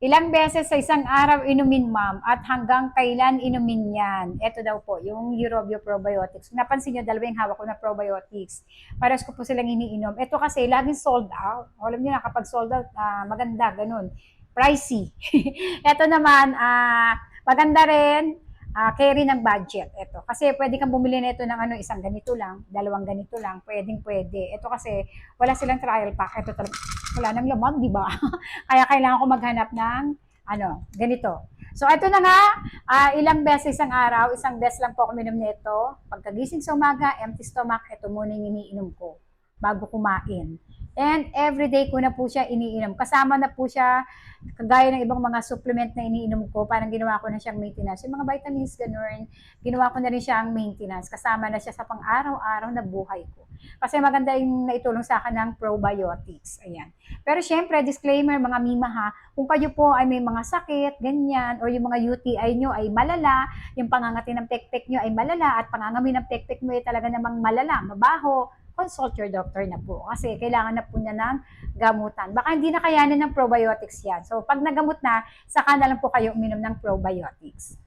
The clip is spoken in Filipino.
Ilang beses sa isang araw inumin, ma'am, at hanggang kailan inumin yan? Ito daw po, yung Eurobio Probiotics. Napansin nyo, dalawa yung hawak ko na probiotics. Pares ko po silang iniinom. Ito kasi, laging sold out. Alam nyo na, kapag sold out, maganda, ganun. Pricey. Ito naman, maganda rin, carry ng budget. Ito. Kasi pwede kang bumili nito ng ano, isang ganito lang, dalawang ganito lang, pwedeng pwede. Ito kasi, wala silang trial pack. Ito talaga, wala nang laman, di ba? Kaya kailangan ko maghanap ng ano, ganito. So, ito na nga, ilang beses isang araw, isang beses lang po ako minom nito. Pagkagising sa umaga, empty stomach, ito muna yung iniinom ko bago kumain. And everyday ko na po siya iniinom. Kasama na po siya, kagaya ng ibang mga supplement na iniinom ko, parang ginawa ko na siyang maintenance. Yung mga vitamins, ganun, ginawa ko na rin siyang maintenance. Kasama na siya sa pang-araw-araw na buhay ko. Kasi maganda yung naitulong sa akin ng probiotics. Ayan. Pero syempre, disclaimer mga mima ha, kung kayo po ay may mga sakit, ganyan, o yung mga UTI nyo ay malala, yung pangangati ng pekpek nyo ay malala, at pangangami ng pekpek mo ay talaga namang malala, mabaho, consult your doctor na po. Kasi kailangan na po niya ng gamutan. Baka hindi na kayanin ng probiotics yan. So, pag nagamot na, saka na lang po kayo uminom ng probiotics.